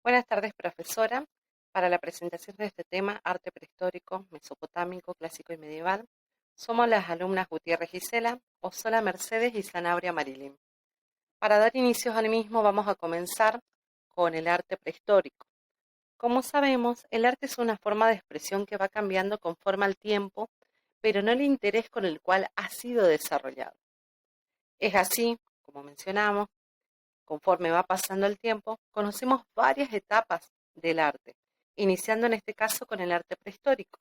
Buenas tardes, profesora. Para la presentación de este tema, arte prehistórico, mesopotámico, clásico y medieval, somos las alumnas Gutiérrez Gisela, Osola Mercedes y Sanabria Marilyn. Para dar inicios al mismo, vamos a comenzar con el arte prehistórico. Como sabemos, el arte es una forma de expresión que va cambiando conforme al tiempo, pero no el interés con el cual ha sido desarrollado. Es así, como mencionamos, conforme va pasando el tiempo, conocemos varias etapas del arte, iniciando en este caso con el arte prehistórico,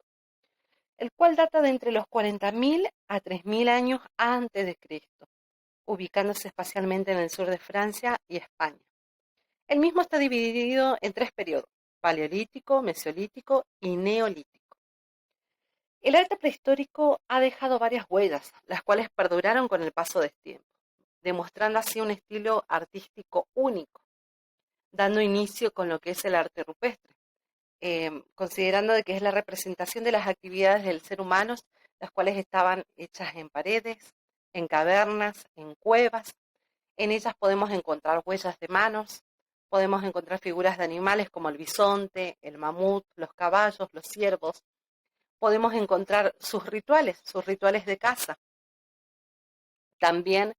el cual data de entre los 40.000 a 3.000 años antes de Cristo, ubicándose espacialmente en el sur de Francia y España. El mismo está dividido en tres periodos: paleolítico, mesolítico y neolítico. El arte prehistórico ha dejado varias huellas, las cuales perduraron con el paso del tiempo, demostrando así un estilo artístico único, dando inicio con lo que es el arte rupestre, considerando de que es la representación de las actividades del ser humano, las cuales estaban hechas en paredes, en cavernas, en cuevas. En ellas podemos encontrar huellas de manos, podemos encontrar figuras de animales como el bisonte, el mamut, los caballos, los ciervos. Podemos encontrar sus rituales de caza. También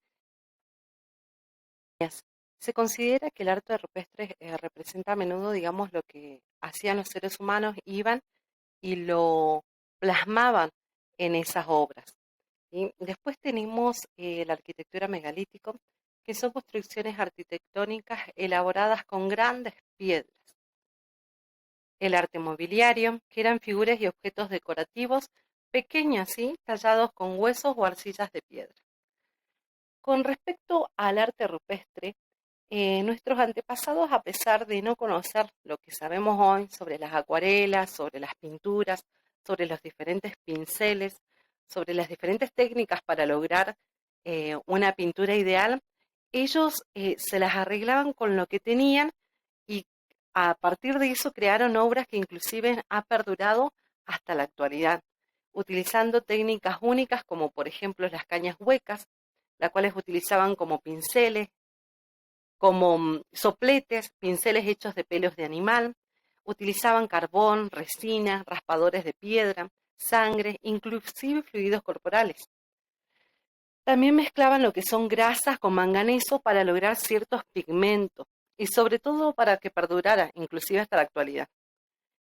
se considera que el arte rupestre representa a menudo, digamos, lo que hacían los seres humanos, iban y lo plasmaban en esas obras. ¿Sí? Después tenemos la arquitectura megalítica, que son construcciones arquitectónicas elaboradas con grandes piedras. El arte mobiliario, que eran figuras y objetos decorativos pequeños, ¿sí?, tallados con huesos o arcillas de piedra. Con respecto al arte rupestre, nuestros antepasados, a pesar de no conocer lo que sabemos hoy sobre las acuarelas, sobre las pinturas, sobre los diferentes pinceles, sobre las diferentes técnicas para lograr una pintura ideal, ellos se las arreglaban con lo que tenían y a partir de eso crearon obras que inclusive han perdurado hasta la actualidad, utilizando técnicas únicas como por ejemplo las cañas huecas, las cuales utilizaban como pinceles, como sopletes, pinceles hechos de pelos de animal. Utilizaban carbón, resina, raspadores de piedra, sangre, inclusive fluidos corporales. También mezclaban lo que son grasas con manganeso para lograr ciertos pigmentos y sobre todo para que perdurara, inclusive hasta la actualidad.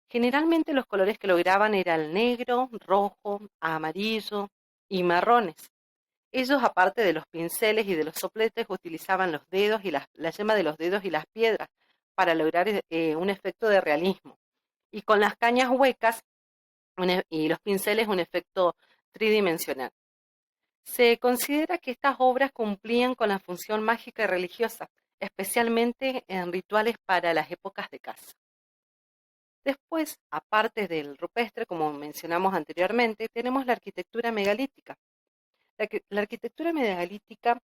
Generalmente los colores que lograban eran negro, rojo, amarillo y marrones. Ellos, aparte de los pinceles y de los sopletes, utilizaban los dedos y la yema de los dedos y las piedras para lograr un efecto de realismo. Y con las cañas huecas y los pinceles, un efecto tridimensional. Se considera que estas obras cumplían con la función mágica y religiosa, especialmente en rituales para las épocas de caza. Después, aparte del rupestre, como mencionamos anteriormente, tenemos la arquitectura megalítica. La arquitectura megalítica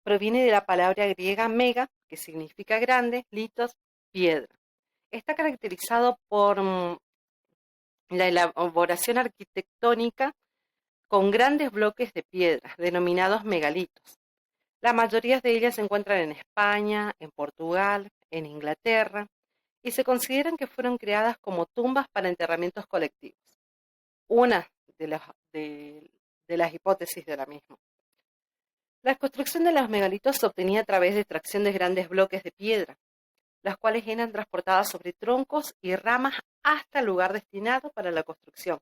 proviene de la palabra griega mega, que significa grande, litos, piedra. Está caracterizado por la elaboración arquitectónica con grandes bloques de piedras, denominados megalitos. La mayoría de ellas se encuentran en España, en Portugal, en Inglaterra, y se consideran que fueron creadas como tumbas para enterramientos colectivos. Una de las, de, de las hipótesis de la misma. La construcción de los megalitos se obtenía a través de extracción de grandes bloques de piedra, las cuales eran transportadas sobre troncos y ramas hasta el lugar destinado para la construcción,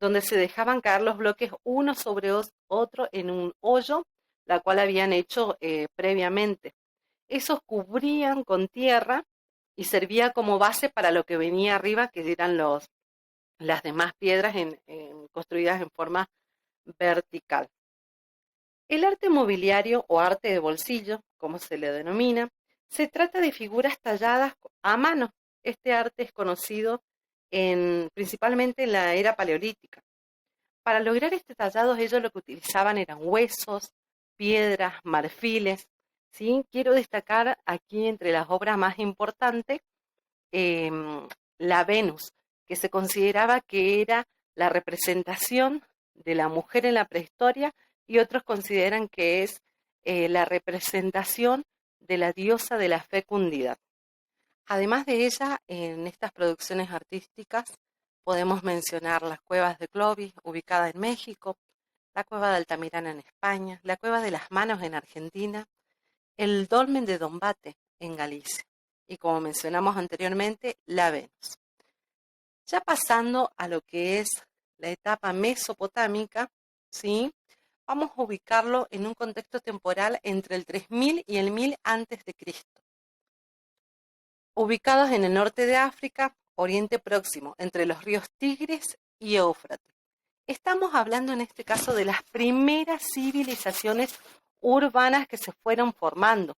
donde se dejaban caer los bloques uno sobre otro en un hoyo, la cual habían hecho previamente. Esos cubrían con tierra y servía como base para lo que venía arriba, que eran las demás piedras construidas en forma vertical. El arte mobiliario o arte de bolsillo, como se le denomina, se trata de figuras talladas a mano. Este arte es conocido principalmente en la era paleolítica. Para lograr este tallado, ellos lo que utilizaban eran huesos, piedras, marfiles. ¿Sí? Quiero destacar aquí entre las obras más importantes eh, la Venus, que se consideraba que era la representación de la mujer en la prehistoria, y otros consideran que es la representación de la diosa de la fecundidad. Además de ella, en estas producciones artísticas podemos mencionar las cuevas de Clovis, ubicada en México, la cueva de Altamirano en España, la cueva de las Manos en Argentina, el dolmen de Dombate en Galicia y, como mencionamos anteriormente, la Venus. Ya pasando a lo que es la etapa mesopotámica, ¿sí? Vamos a ubicarlo en un contexto temporal entre el 3000 y el 1000 antes de Cristo. Ubicados en el norte de África, Oriente Próximo, entre los ríos Tigris y Éufrates. Estamos hablando en este caso de las primeras civilizaciones urbanas que se fueron formando.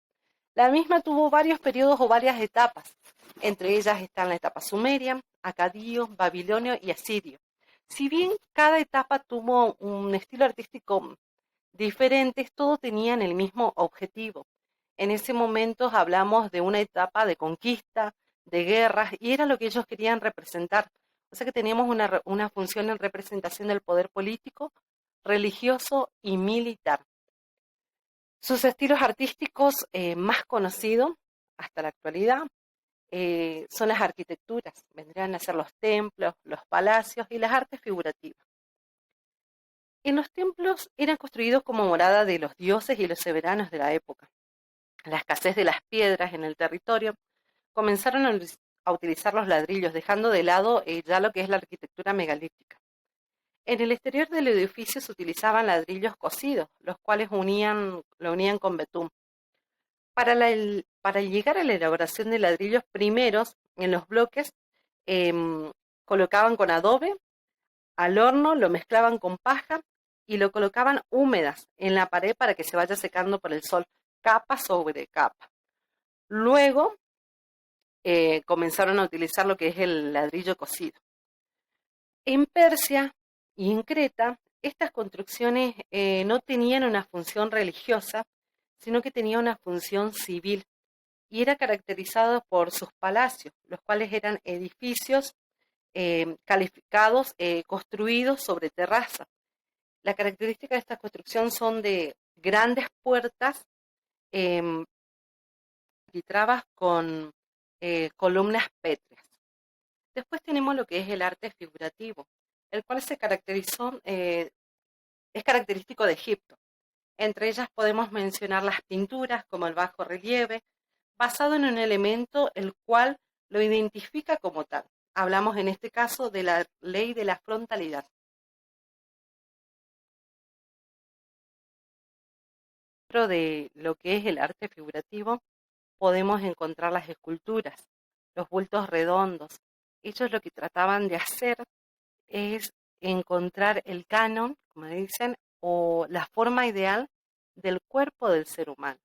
La misma tuvo varios periodos o varias etapas. Entre ellas están la etapa sumeria, acadio, babilonio y asirio. Si bien cada etapa tuvo un estilo artístico diferente, todos tenían el mismo objetivo. En ese momento hablamos de una etapa de conquista, de guerras, y era lo que ellos querían representar. O sea que teníamos una función en representación del poder político, religioso y militar. Sus estilos artísticos más conocidos hasta la actualidad son las arquitecturas, vendrían a ser los templos, los palacios y las artes figurativas. En los templos eran construidos como morada de los dioses y los soberanos de la época. La escasez de las piedras en el territorio comenzaron a utilizar los ladrillos, dejando de lado ya lo que es la arquitectura megalítica. En el exterior del edificio se utilizaban ladrillos cocidos, los cuales lo unían con betún. Para llegar a la elaboración de ladrillos primeros, en los bloques colocaban con adobe, al horno lo mezclaban con paja y lo colocaban húmedas en la pared para que se vaya secando por el sol, capa sobre capa. Luego comenzaron a utilizar lo que es el ladrillo cocido. En Persia y en Creta, estas construcciones no tenían una función religiosa, sino que tenían una función civil y era caracterizado por sus palacios, los cuales eran edificios calificados, construidos sobre terraza. La característica de esta construcción son de grandes puertas eh, y trabas con columnas pétreas. Después tenemos lo que es el arte figurativo, el cual es característico de Egipto. Entre ellas podemos mencionar las pinturas como el bajo relieve, basado en un elemento el cual lo identifica como tal. Hablamos en este caso de la ley de la frontalidad. Dentro de lo que es el arte figurativo podemos encontrar las esculturas, los bultos redondos. Ellos lo que trataban de hacer es encontrar el canon, como dicen, o la forma ideal del cuerpo del ser humano,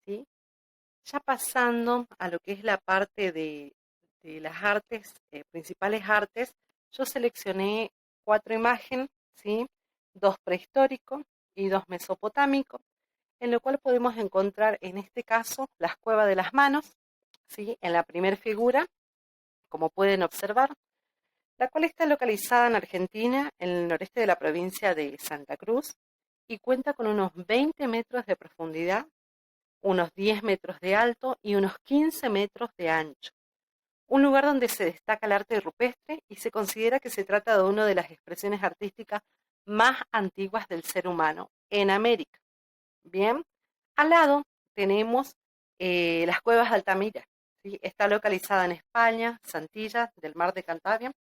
¿sí? Ya pasando a lo que es la parte de las artes, principales artes, yo seleccioné 4 imágenes, ¿sí? 2 prehistóricos y 2 mesopotámicos, en lo cual podemos encontrar en este caso las cuevas de las manos, ¿sí? En la primera figura, como pueden observar, la cual está localizada en Argentina, en el noreste de la provincia de Santa Cruz, y cuenta con unos 20 metros de profundidad, unos 10 metros de alto y unos 15 metros de ancho. Un lugar donde se destaca el arte rupestre y se considera que se trata de una de las expresiones artísticas más antiguas del ser humano en América. Bien, al lado tenemos las cuevas de Altamira, ¿sí? Está localizada en España, Santilla, del mar de Cantabria.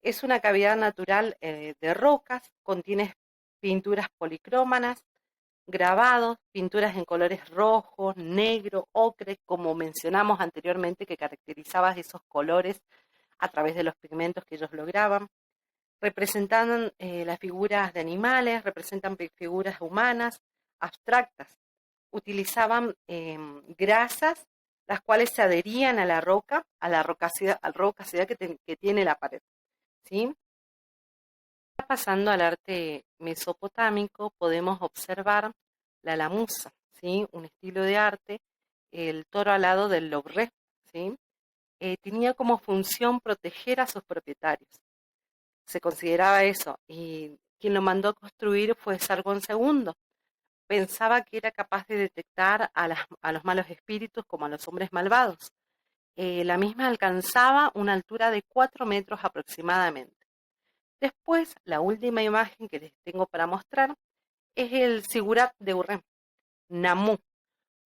Es una cavidad natural de rocas, contiene pinturas policrómanas, grabados, pinturas en colores rojo, negro, ocre, como mencionamos anteriormente, que caracterizaban esos colores a través de los pigmentos que ellos lograban. Representan las figuras de animales, representan figuras humanas, abstractas. Utilizaban grasas, las cuales se adherían a la roca, a la rocacidad que tiene la pared, ¿sí? Pasando al arte mesopotámico, podemos observar la lamusa, ¿sí? Un estilo de arte, el toro alado del logré, ¿sí? Tenía como función proteger a sus propietarios. Se consideraba eso, y quien lo mandó a construir fue Sargón II. Pensaba que era capaz de detectar a los malos espíritus como a los hombres malvados. La misma alcanzaba una altura de 4 metros aproximadamente. Después, la última imagen que les tengo para mostrar es el Sigurat de Urrem, Namu.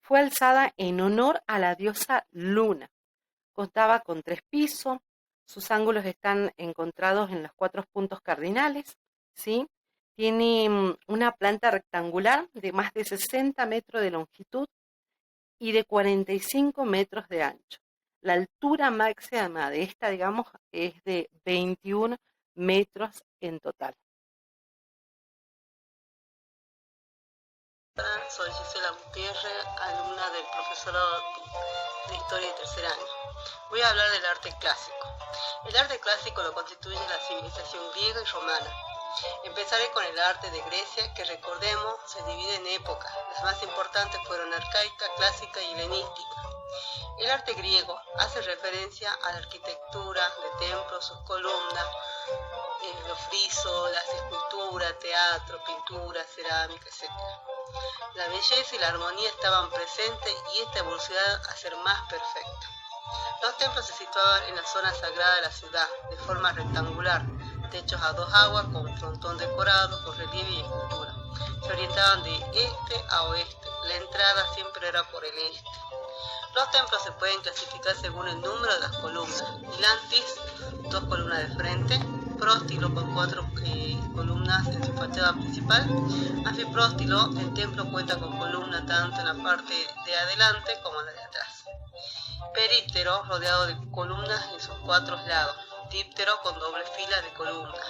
Fue alzada en honor a la diosa Luna. Contaba con 3 pisos, sus ángulos están encontrados en los 4 puntos cardinales, ¿sí? Tiene una planta rectangular de más de 60 metros de longitud y de 45 metros de ancho. La altura máxima de esta, digamos, es de 21 metros en total. Soy Gisela Gutiérrez, alumna del profesorado de Historia de tercer año. Voy a hablar del arte clásico. El arte clásico lo constituye la civilización griega y romana. Empezaré con el arte de Grecia, que recordemos se divide en épocas. Las más importantes fueron arcaica, clásica y helenística. El arte griego hace referencia a la arquitectura de templos, sus columnas, los frisos, las esculturas, teatro, pintura, cerámica, etc. La belleza y la armonía estaban presentes y esta evolucionó a ser más perfecta. Los templos se situaban en la zona sagrada de la ciudad, de forma rectangular, techos a 2 aguas con frontón decorado, con relieve y escultura. Se orientaban de este a oeste, la entrada siempre era por el este. Los templos se pueden clasificar según el número de las columnas. Hilantis, 2 columnas de frente, próstilo con 4 columnas en su fachada principal. Anfipróstilo, el templo cuenta con columna tanto en la parte de adelante como en la de atrás. Períptero, rodeado de columnas en sus 4 lados. Díptero, con doble fila de columnas.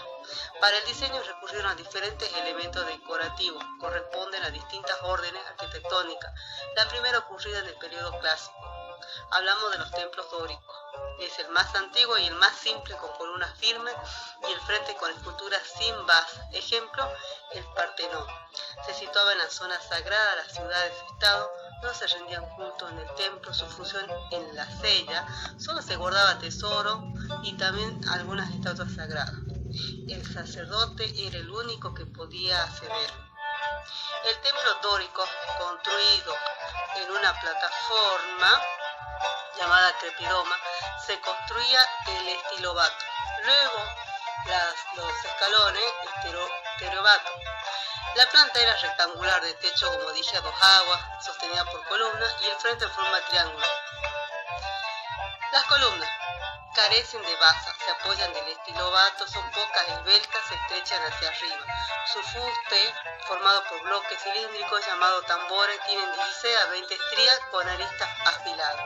Para el diseño recurrieron a diferentes elementos decorativos, corresponden a distintas órdenes arquitectónicas. La primera ocurrida en el periodo clásico. Hablamos de los templos dóricos. Es el más antiguo y el más simple, con columnas firmes y el frente con esculturas sin base. Ejemplo, el Partenón. Se situaba en la zona sagrada de las ciudades-estado, no se rendían culto en el templo, su función en la cella, solo se guardaba tesoro y también algunas estatuas sagradas. El sacerdote era el único que podía acceder. El templo dórico, construido en una plataforma llamada crepidoma, se construía el estilobato. Luego los escalones, esterobato. La planta era rectangular, de techo, como dije, a 2 aguas, sostenida por columnas, y el frente en forma de triángulo. Las columnas carecen de base, se apoyan del estilobato, son pocas, esbeltas, se estrechan hacia arriba. Su fuste, formado por bloques cilíndricos llamados tambores, tienen 16 a 20 estrías con aristas afiladas.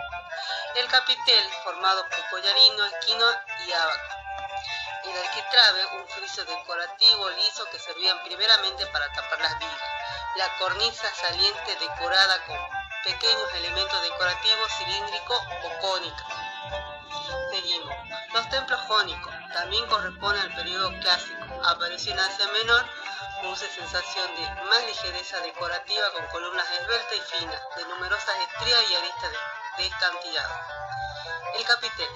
El capitel, formado por collarino, esquino y ábaco. El arquitrabe, un friso decorativo liso que servían primeramente para tapar las vigas. La cornisa saliente decorada con pequeños elementos decorativos cilíndricos o cónicos. Seguimos. Los templos jónicos también corresponden al periodo clásico. Apareció en Asia Menor, produce sensación de más ligereza decorativa con columnas esbeltas y finas, de numerosas estrías y aristas descantilladas. El capitel,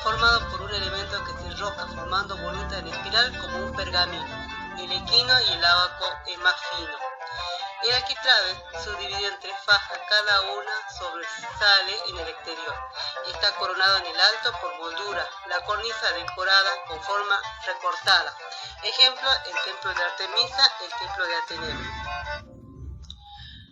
formado por un elemento que se enrosca formando volutas en espiral como un pergamino. El equino y el ábaco es más fino. El arquitrabe, subdividido en 3 fajas, cada una sobresale en el exterior. Está coronado en el alto por molduras, la cornisa decorada con forma recortada. Ejemplo, el templo de Artemisa, el templo de Ateneo.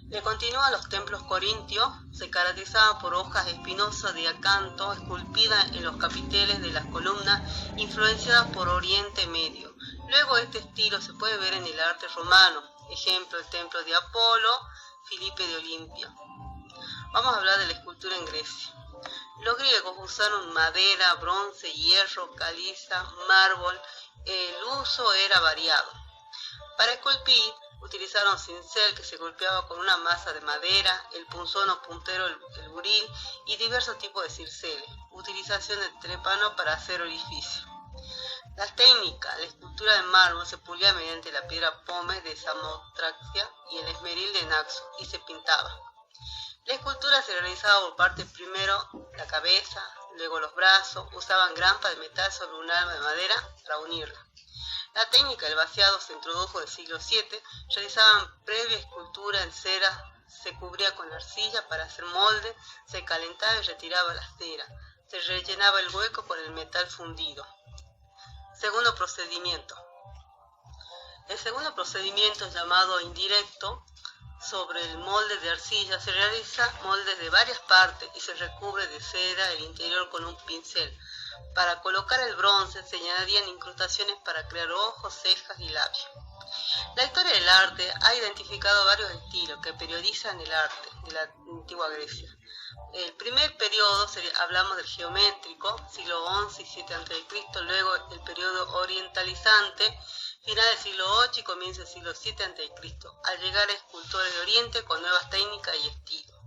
Le continúan los templos corintios, se caracterizaban por hojas espinosas de acanto esculpidas en los capiteles de las columnas, influenciadas por Oriente Medio. Luego este estilo se puede ver en el arte romano, ejemplo el templo de Apolo, Filipe de Olimpia. Vamos a hablar de la escultura en Grecia. Los griegos usaron madera, bronce, hierro, caliza, mármol. El uso era variado. Para esculpir utilizaron cincel, que se golpeaba con una masa de madera, el punzón o puntero, el buril, y diversos tipos de circeles. Utilización de trépano para hacer orificios. Las técnicas: la escultura de mármol se pulía mediante la piedra pómez de Samotracia y el esmeril de Naxo, y se pintaba. La escultura se realizaba por partes: primero la cabeza, luego los brazos. Usaban grampa de metal sobre un alma de madera para unirla. La técnica del vaciado se introdujo en el siglo VII. Realizaban previa escultura en cera, se cubría con arcilla para hacer molde, se calentaba y retiraba la cera. se rellenaba el hueco con el metal fundido. Segundo procedimiento. El segundo procedimiento, llamado indirecto, sobre el molde de arcilla se realiza moldes de varias partes y se recubre de cera el interior con un pincel. Para colocar el bronce se añadirían incrustaciones para crear ojos, cejas y labios. La historia del arte ha identificado varios estilos que periodizan el arte de la antigua Grecia. El primer periodo hablamos del geométrico, siglo XI y VII a.C., luego el periodo orientalizante, final del siglo VIII y comienzo del siglo VII a.C., al llegar a escultores de Oriente con nuevas técnicas y estilos.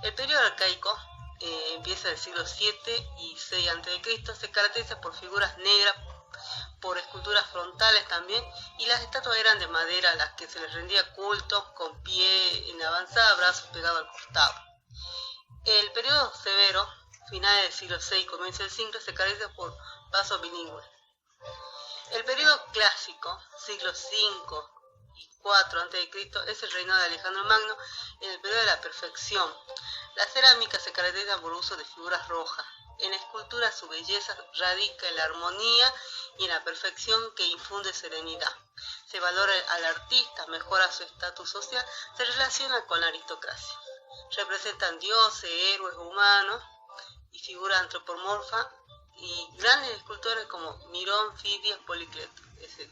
El periodo arcaico empieza del siglo VII y VI a.C., se caracteriza por figuras negras, por esculturas frontales también, y las estatuas eran de madera a las que se les rendía culto, con pie en avanzada, brazos pegados al costado. El periodo severo, finales del siglo VI y comienzo del V, se caracteriza por vasos bilingües. El periodo clásico, siglos V y IV a.C., es el reinado de Alejandro Magno en el periodo de la perfección. La cerámica se caracteriza por el uso de figuras rojas. En escultura su belleza radica en la armonía y en la perfección que infunde serenidad. Se valora al artista, mejora su estatus social, se relaciona con la aristocracia. Representan dioses, héroes humanos y figuras antropomorfas y grandes escultores como Mirón, Fidias, Policleto, etc.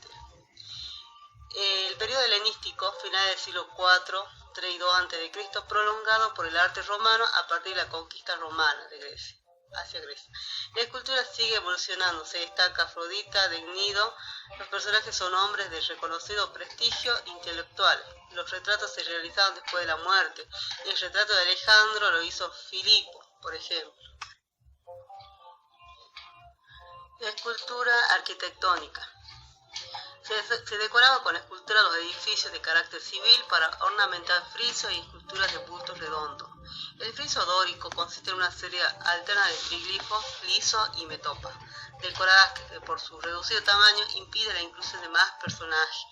El periodo helenístico, final del siglo IV, III y II a.C., prolongado por el arte romano a partir de la conquista romana de Grecia, hacia Grecia. La escultura sigue evolucionando, se destaca Afrodita, de Gnido. Los personajes son hombres de reconocido prestigio intelectual. Los retratos se realizaron después de la muerte. El retrato de Alejandro lo hizo Filipo, por ejemplo. La escultura arquitectónica. Se decoraba con escultura los edificios de carácter civil para ornamentar frisos y esculturas de bultos redondos. El friso dórico consiste en una serie alterna de triglifos, lisos y metopas, decoradas que por su reducido tamaño impide la inclusión de más personajes.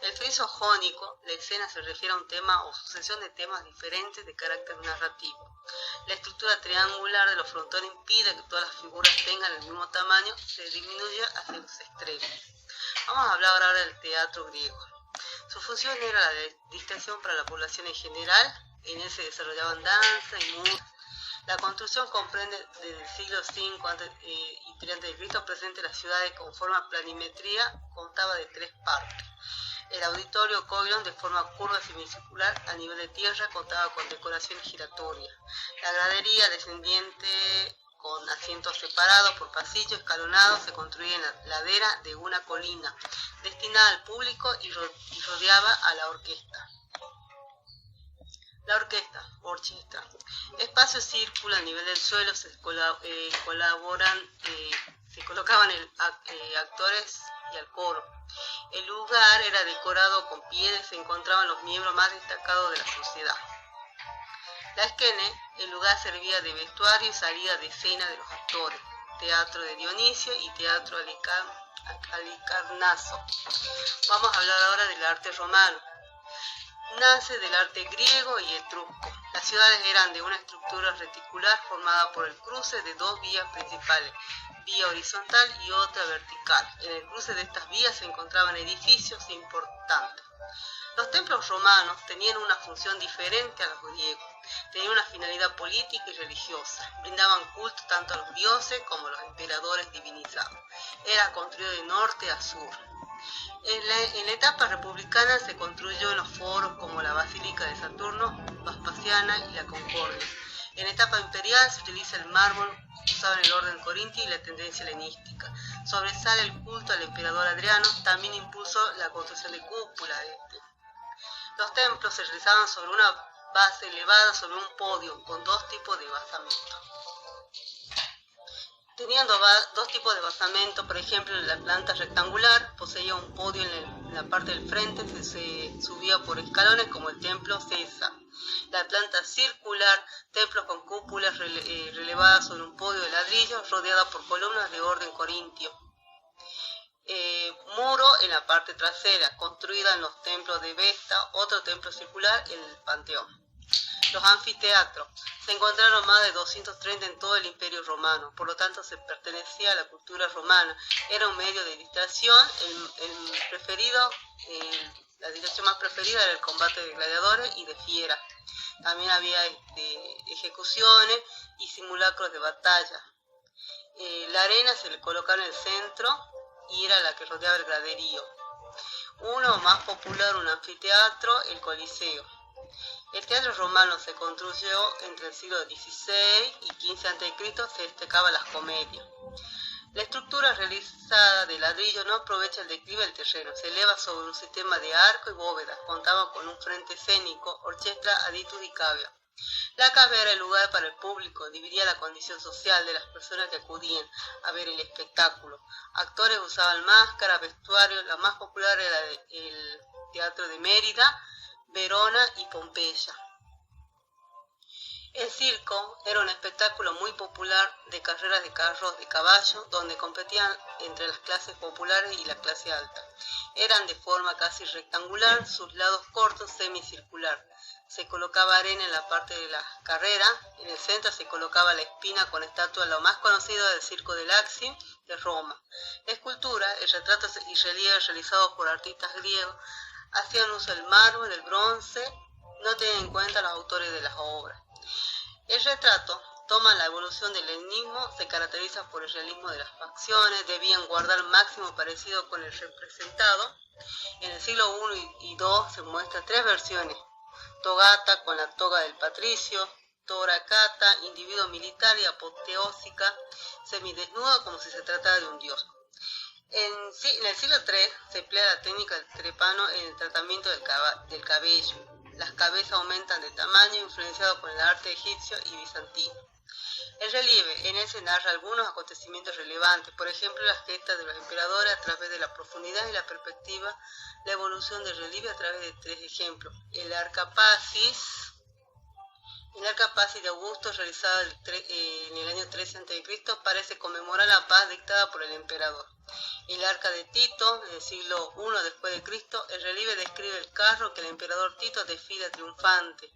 El friso jónico, la escena se refiere a un tema o sucesión de temas diferentes de carácter narrativo. La estructura triangular de los frontones impide que todas las figuras tengan el mismo tamaño, se disminuye hacia los extremos. Vamos a hablar ahora del teatro griego. Su función era la de distracción para la población en general. En él se desarrollaban danza y música. La construcción comprende desde el siglo V y a.C. presente las ciudades con forma planimetría, contaba de 3 partes. El auditorio Coilon, de forma curva semicircular a nivel de tierra, contaba con decoraciones giratorias. La gradería descendiente con asientos separados por pasillos escalonados se construía en la ladera de una colina, destinada al público y rodeaba a la orquesta. La orquesta. Espacio círculo a nivel del suelo, se colocaban actores y al coro. El lugar era decorado con pieles, se encontraban los miembros más destacados de la sociedad. La esquene, el lugar servía de vestuario y salida de escena de los actores. Teatro de Dionisio y teatro Halicarnaso. Vamos a hablar ahora del arte romano. Nace del arte griego y etrusco. Las ciudades eran de una estructura reticular formada por el cruce de 2 vías principales, vía horizontal y otra vertical. En el cruce de estas vías se encontraban edificios importantes. Los templos romanos tenían una función diferente a los griegos. Tenían una finalidad política y religiosa. Brindaban culto tanto a los dioses como a los emperadores divinizados. Era construido de norte a sur. En la etapa republicana se construyó en los foros como la Basílica de Saturno, Vespasiana y la Concordia. En etapa imperial se utiliza el mármol usado en el orden corintio y la tendencia helenística. Sobresale el culto al emperador Adriano, también impuso la construcción de cúpula. Los templos se realizaban sobre una base elevada sobre un podio con 2 tipos de basamento. Tenían 2 tipos de basamento, por ejemplo, la planta rectangular poseía un podio en la parte del frente, se subía por escalones como el templo César. La planta circular, templos con cúpulas relevadas sobre un podio de ladrillo, rodeada por columnas de orden corintio. Muro en la parte trasera, construida en los templos de Vesta, otro templo circular, el Panteón. Los anfiteatros. Se encontraron más de 230 en todo el Imperio Romano, por lo tanto se pertenecía a la cultura romana. Era un medio de distracción, la distracción más preferida era el combate de gladiadores y de fieras. También había ejecuciones y simulacros de batalla. La arena se le colocaba en el centro y era la que rodeaba el graderío. Uno más popular, un anfiteatro, el Coliseo. El teatro romano se construyó entre el siglo XVI y XV a.C., se destacaban las comedias. La estructura realizada de ladrillo no aprovecha el declive del terreno, se eleva sobre un sistema de arco y bóvedas, contaba con un frente escénico, orquesta, aditus y cavea. La cavea era el lugar para el público, dividía la condición social de las personas que acudían a ver el espectáculo. Actores usaban máscaras, vestuarios, la más popular era el teatro de Mérida, Verona y Pompeya. El circo era un espectáculo muy popular de carreras de carros de caballo, donde competían entre las clases populares y la clase alta. Eran de forma casi rectangular, sus lados cortos semicircular. Se colocaba arena en la parte de la carrera, en el centro se colocaba la espina con estatua lo más conocido del circo de Laxi de Roma. La escultura, el retrato y relieves realizados por artistas griegos hacían uso del mármol, del bronce, no tienen en cuenta los autores de las obras. El retrato toma la evolución del helenismo, se caracteriza por el realismo de las facciones, debían guardar máximo parecido con el representado. En el siglo I y II se muestran tres versiones: togata con la toga del patricio, toracata, individuo militar, y apoteósica, semidesnudo como si se tratara de un dios. En el siglo III se emplea la técnica del trepano en el tratamiento del cabello. Las cabezas aumentan de tamaño, influenciado por el arte egipcio y bizantino. El relieve, en él se narra algunos acontecimientos relevantes, por ejemplo las gestas de los emperadores a través de la profundidad y la perspectiva, la evolución del relieve a través de tres ejemplos. El Arca Pacis de Augusto, realizado en el año 13 a.C., parece conmemorar la paz dictada por el emperador. El Arca de Tito, en el siglo I después de Cristo, el relieve describe el carro que el emperador Tito desfila triunfante.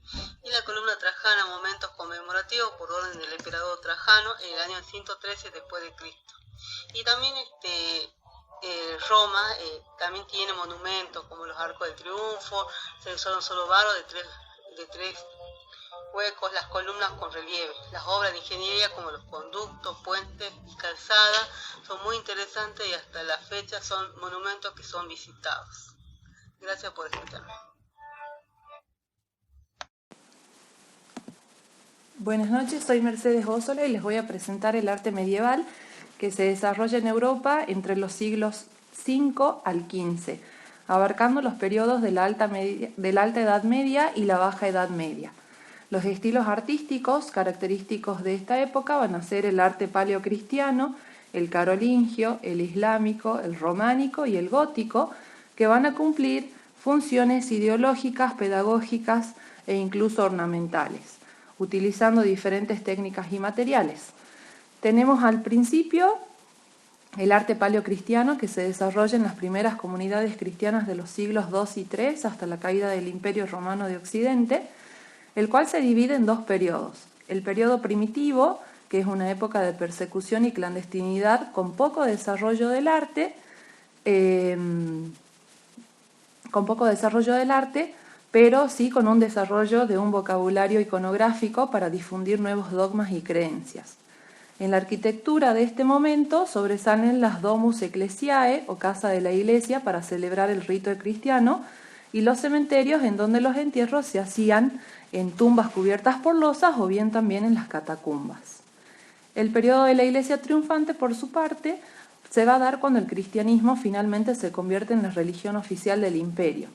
Y la columna Trajana, momentos conmemorativos por orden del emperador Trajano en el año 113 después de Cristo. Y también Roma también tiene monumentos como los Arcos de Triunfo, se usaron solo varos de tres huecos, las columnas con relieve. Las obras de ingeniería como los conductos, puentes y calzadas son muy interesantes y hasta la fecha son monumentos que son visitados. Gracias por escucharme. Buenas noches, soy Mercedes Bósola y les voy a presentar el arte medieval que se desarrolla en Europa entre los siglos V al XV, abarcando los periodos de la Alta Edad Media y la Baja Edad Media. Los estilos artísticos característicos de esta época van a ser el arte paleocristiano, el carolingio, el islámico, el románico y el gótico, que van a cumplir funciones ideológicas, pedagógicas e incluso ornamentales, utilizando diferentes técnicas y materiales. Tenemos al principio el arte paleocristiano, que se desarrolla en las primeras comunidades cristianas de los siglos II y III hasta la caída del Imperio Romano de Occidente, el cual se divide en dos periodos. El periodo primitivo, que es una época de persecución y clandestinidad con poco desarrollo del arte, pero sí con un desarrollo de un vocabulario iconográfico para difundir nuevos dogmas y creencias. En la arquitectura de este momento sobresalen las domus ecclesiae, o casa de la iglesia, para celebrar el rito cristiano, y los cementerios, en donde los entierros se hacían en tumbas cubiertas por losas o bien también en las catacumbas. El periodo de la iglesia triunfante, por su parte, se va a dar cuando el cristianismo finalmente se convierte en la religión oficial del imperio.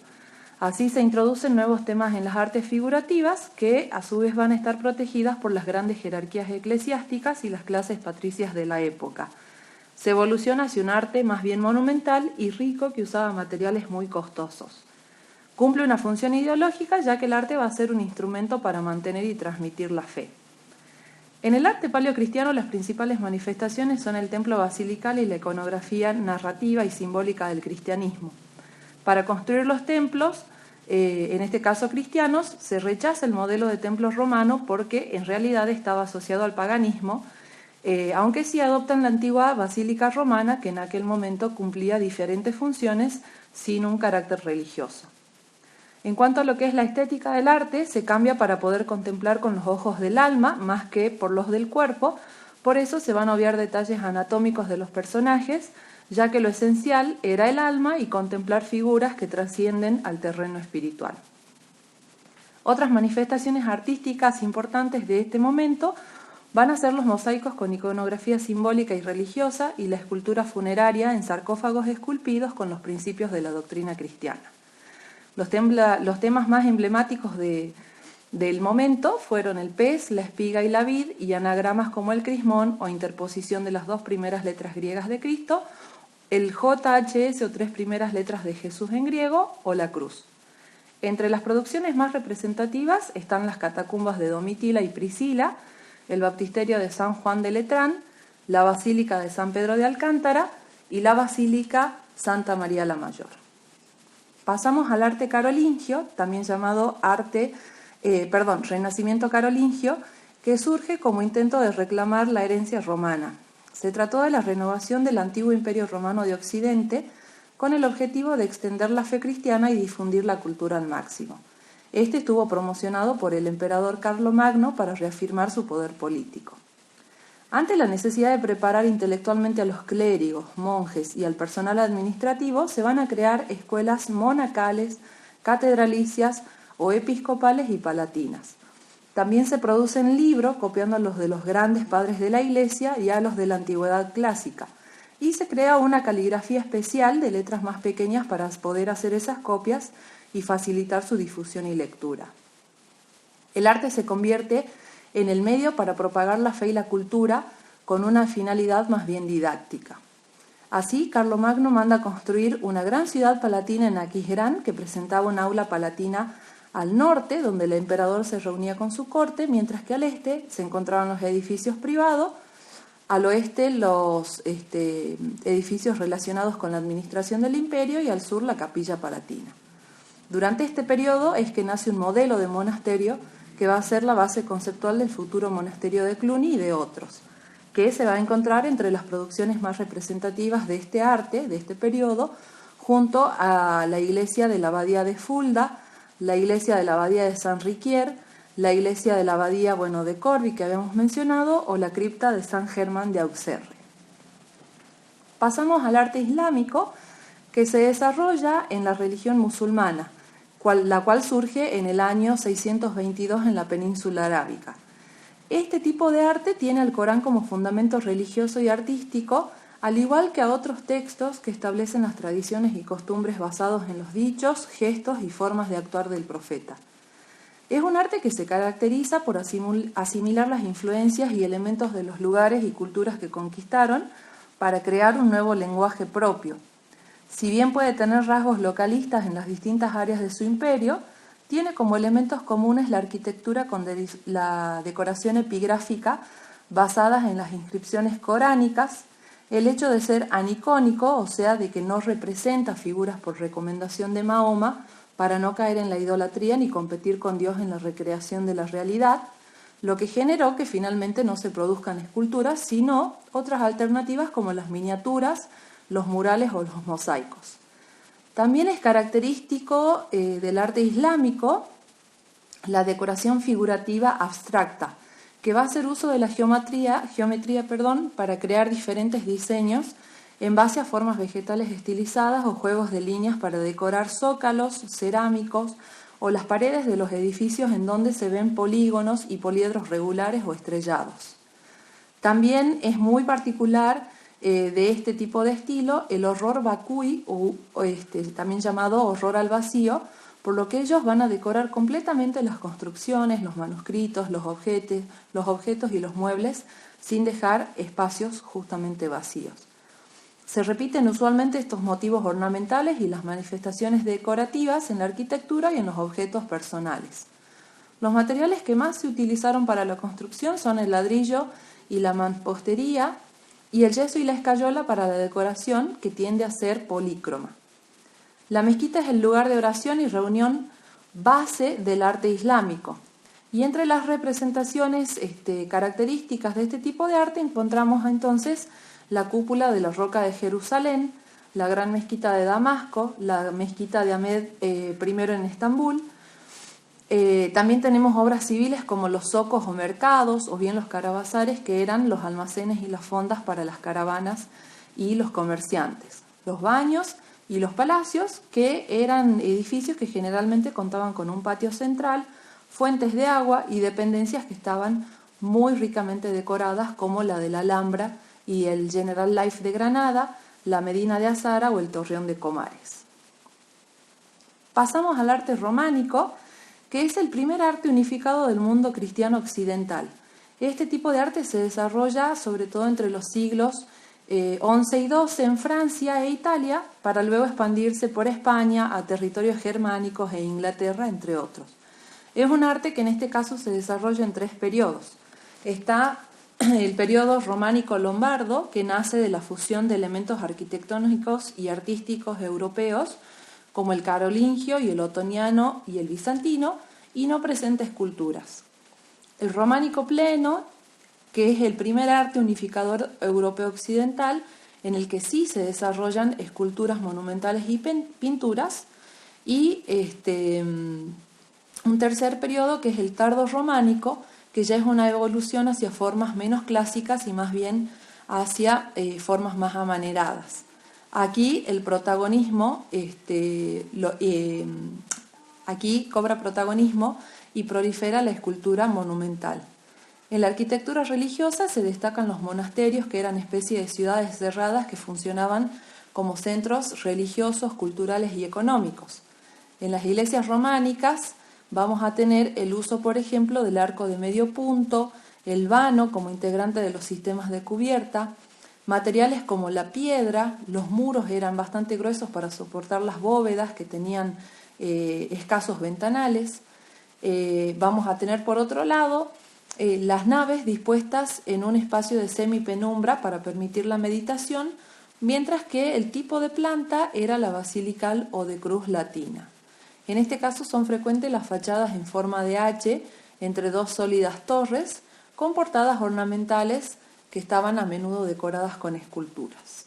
Así se introducen nuevos temas en las artes figurativas que a su vez van a estar protegidas por las grandes jerarquías eclesiásticas y las clases patricias de la época. Se evoluciona hacia un arte más bien monumental y rico que usaba materiales muy costosos. Cumple una función ideológica, ya que el arte va a ser un instrumento para mantener y transmitir la fe. En el arte paleocristiano las principales manifestaciones son el templo basilical y la iconografía narrativa y simbólica del cristianismo. Para construir los templos en este caso cristianos, se rechaza el modelo de templo romano porque en realidad estaba asociado al paganismo, aunque sí adoptan la antigua basílica romana, que en aquel momento cumplía diferentes funciones sin un carácter religioso. En cuanto a lo que es la estética del arte, se cambia para poder contemplar con los ojos del alma más que por los del cuerpo, por eso se van a obviar detalles anatómicos de los personajes, ya que lo esencial era el alma y contemplar figuras que trascienden al terreno espiritual. Otras manifestaciones artísticas importantes de este momento van a ser los mosaicos con iconografía simbólica y religiosa y la escultura funeraria en sarcófagos esculpidos con los principios de la doctrina cristiana. Los temas más emblemáticos del momento fueron el pez, la espiga y la vid, y anagramas como el crismón o interposición de las 2 primeras letras griegas de Cristo, el JHS o 3 primeras letras de Jesús en griego o la cruz. Entre las producciones más representativas están las catacumbas de Domitila y Priscila, el baptisterio de San Juan de Letrán, la basílica de San Pedro de Alcántara y la basílica Santa María la Mayor. Pasamos al arte carolingio, también llamado Renacimiento carolingio, que surge como intento de reclamar la herencia romana. Se trató de la renovación del antiguo Imperio Romano de Occidente con el objetivo de extender la fe cristiana y difundir la cultura al máximo. Este estuvo promocionado por el emperador Carlomagno para reafirmar su poder político. Ante la necesidad de preparar intelectualmente a los clérigos, monjes y al personal administrativo, se van a crear escuelas monacales, catedralicias o episcopales y palatinas. También se producen libros copiando a los de los grandes padres de la Iglesia y a los de la antigüedad clásica, y se crea una caligrafía especial de letras más pequeñas para poder hacer esas copias y facilitar su difusión y lectura. El arte se convierte en el medio para propagar la fe y la cultura con una finalidad más bien didáctica. Así, Carlomagno manda construir una gran ciudad palatina en Aquisgrán que presentaba un aula palatina al norte, donde el emperador se reunía con su corte, mientras que al este se encontraban los edificios privados, al oeste los edificios relacionados con la administración del imperio y al sur la capilla palatina. Durante este periodo es que nace un modelo de monasterio que va a ser la base conceptual del futuro monasterio de Cluny y de otros, que se va a encontrar entre las producciones más representativas de este arte, de este periodo, junto a la iglesia de la abadía de Fulda, la iglesia de la abadía de San Riquier, la iglesia de la abadía de Corbie que habíamos mencionado, o la cripta de San Germán de Auxerre. Pasamos al arte islámico, que se desarrolla en la religión musulmana, la cual surge en el año 622 en la península arábica. Este tipo de arte tiene al Corán como fundamento religioso y artístico, al igual que a otros textos que establecen las tradiciones y costumbres basados en los dichos, gestos y formas de actuar del profeta. Es un arte que se caracteriza por asimilar las influencias y elementos de los lugares y culturas que conquistaron para crear un nuevo lenguaje propio. Si bien puede tener rasgos localistas en las distintas áreas de su imperio, tiene como elementos comunes la arquitectura con la decoración epigráfica basadas en las inscripciones coránicas, el hecho de ser anicónico, o sea, de que no representa figuras por recomendación de Mahoma para no caer en la idolatría ni competir con Dios en la recreación de la realidad, lo que generó que finalmente no se produzcan esculturas, sino otras alternativas como las miniaturas, los murales o los mosaicos. También es característico del arte islámico la decoración figurativa abstracta, que va a hacer uso de la geometría para crear diferentes diseños en base a formas vegetales estilizadas o juegos de líneas para decorar zócalos, cerámicos o las paredes de los edificios en donde se ven polígonos y poliedros regulares o estrellados. También es muy particular de este tipo de estilo el horror vacui, también llamado horror al vacío, por lo que ellos van a decorar completamente las construcciones, los manuscritos, los objetos y los muebles, sin dejar espacios justamente vacíos. Se repiten usualmente estos motivos ornamentales y las manifestaciones decorativas en la arquitectura y en los objetos personales. Los materiales que más se utilizaron para la construcción son el ladrillo y la mampostería, y el yeso y la escayola para la decoración, que tiende a ser polícroma. La mezquita es el lugar de oración y reunión base del arte islámico. Y entre las representaciones características de este tipo de arte encontramos entonces la cúpula de la Roca de Jerusalén, la Gran Mezquita de Damasco, la Mezquita de Ahmed I en Estambul. También tenemos obras civiles como los zocos o mercados, o bien los carabazares, que eran los almacenes y las fondas para las caravanas y los comerciantes. Los baños y los palacios, que eran edificios que generalmente contaban con un patio central, fuentes de agua y dependencias que estaban muy ricamente decoradas, como la de la Alhambra y el General Life de Granada, la Medina de Azara o el Torreón de Comares. Pasamos al arte románico, que es el primer arte unificado del mundo cristiano occidental. Este tipo de arte se desarrolla sobre todo entre los siglos XI y XII en Francia e Italia, para luego expandirse por España a territorios germánicos e Inglaterra, entre otros. Es un arte que en este caso se desarrolla en 3 periodos. Está el periodo románico lombardo, que nace de la fusión de elementos arquitectónicos y artísticos europeos, como el carolingio y el otoniano y el bizantino, y no presenta esculturas. El románico pleno, que es el primer arte unificador europeo occidental, en el que sí se desarrollan esculturas monumentales y pinturas, y un tercer periodo, que es el tardo románico, que ya es una evolución hacia formas menos clásicas y más bien hacia formas más amaneradas. Aquí el protagonismo, aquí cobra protagonismo y prolifera la escultura monumental. En la arquitectura religiosa se destacan los monasterios, que eran especie de ciudades cerradas que funcionaban como centros religiosos, culturales y económicos. En las iglesias románicas vamos a tener el uso, por ejemplo, del arco de medio punto, el vano como integrante de los sistemas de cubierta, materiales como la piedra. Los muros eran bastante gruesos para soportar las bóvedas, que tenían escasos ventanales. Vamos a tener, por otro lado, las naves dispuestas en un espacio de semipenumbra para permitir la meditación, mientras que el tipo de planta era la basilical o de cruz latina. En este caso son frecuentes las fachadas en forma de H entre 2 sólidas torres, con portadas ornamentales que estaban a menudo decoradas con esculturas.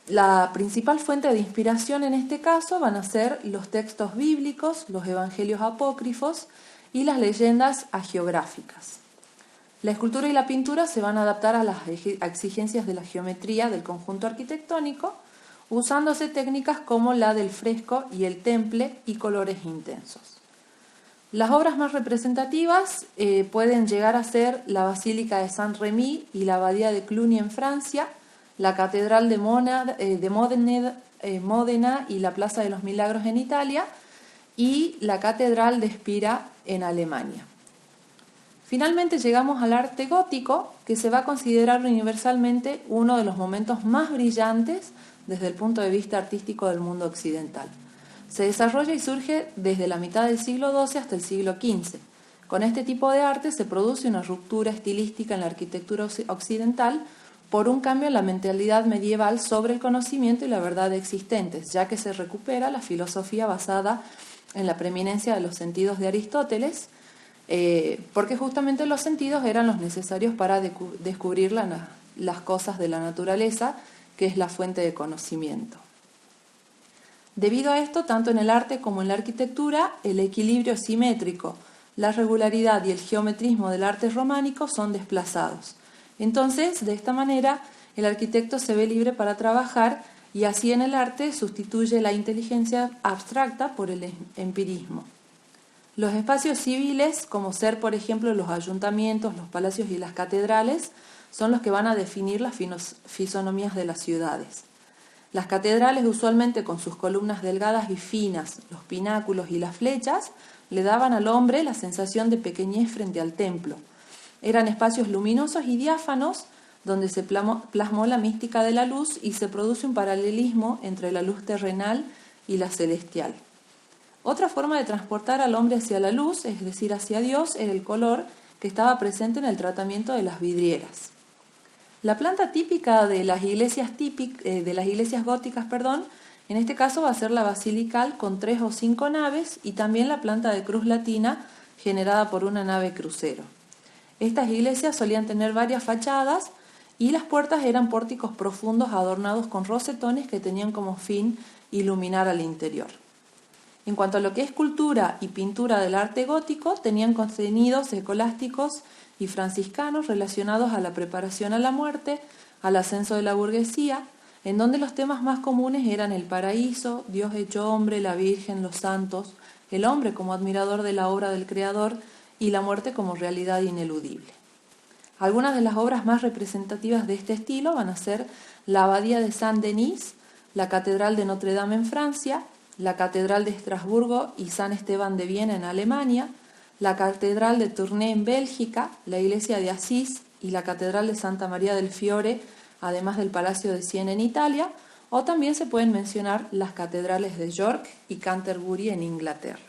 La principal fuente de inspiración en este caso van a ser los textos bíblicos, los evangelios apócrifos y las leyendas hagiográficas. La escultura y la pintura se van a adaptar a las exigencias de la geometría del conjunto arquitectónico, usándose técnicas como la del fresco y el temple y colores intensos. Las obras más representativas pueden llegar a ser la Basílica de Saint-Rémy y la Abadía de Cluny en Francia, la Catedral de Módena y la Plaza de los Milagros en Italia, y la Catedral de Spira en Alemania. Finalmente llegamos al arte gótico, que se va a considerar universalmente uno de los momentos más brillantes desde el punto de vista artístico del mundo occidental. Se desarrolla y surge desde la mitad del siglo XII hasta el siglo XV. Con este tipo de arte se produce una ruptura estilística en la arquitectura occidental por un cambio en la mentalidad medieval sobre el conocimiento y la verdad existentes, ya que se recupera la filosofía basada en la preeminencia de los sentidos de Aristóteles, porque justamente los sentidos eran los necesarios para descubrir las cosas de la naturaleza, que es la fuente de conocimiento. Debido a esto, tanto en el arte como en la arquitectura, el equilibrio simétrico, la regularidad y el geometrismo del arte románico son desplazados. Entonces, de esta manera, el arquitecto se ve libre para trabajar, y así en el arte sustituye la inteligencia abstracta por el empirismo. Los espacios civiles, como ser, por ejemplo, los ayuntamientos, los palacios y las catedrales, son los que van a definir las fisonomías de las ciudades. Las catedrales, usualmente con sus columnas delgadas y finas, los pináculos y las flechas, le daban al hombre la sensación de pequeñez frente al templo. Eran espacios luminosos y diáfanos, donde se plasmó la mística de la luz y se produce un paralelismo entre la luz terrenal y la celestial. Otra forma de transportar al hombre hacia la luz, es decir, hacia Dios, era el color, que estaba presente en el tratamiento de las vidrieras. La planta típica de las iglesias góticas, En este caso va a ser la basilical con 3 o 5 naves y también la planta de cruz latina generada por una nave crucero. Estas iglesias solían tener varias fachadas y las puertas eran pórticos profundos adornados con rosetones que tenían como fin iluminar al interior. En cuanto a lo que es escultura y pintura del arte gótico, tenían contenidos escolásticos y franciscanos relacionados a la preparación a la muerte, al ascenso de la burguesía, en donde los temas más comunes eran el paraíso, Dios hecho hombre, la Virgen, los santos, el hombre como admirador de la obra del Creador y la muerte como realidad ineludible. Algunas de las obras más representativas de este estilo van a ser la Abadía de Saint-Denis, la Catedral de Notre Dame en Francia, la Catedral de Estrasburgo y San Esteban de Viena en Alemania, la Catedral de Tournai en Bélgica, la Iglesia de Asís y la Catedral de Santa María del Fiore, además del Palacio de Siena en Italia, o también se pueden mencionar las catedrales de York y Canterbury en Inglaterra.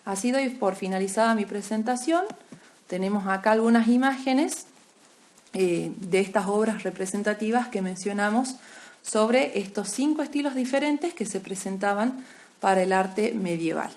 Así doy por finalizada mi presentación. Tenemos acá algunas imágenes de estas obras representativas que mencionamos sobre estos 5 estilos diferentes que se presentaban para el arte medieval.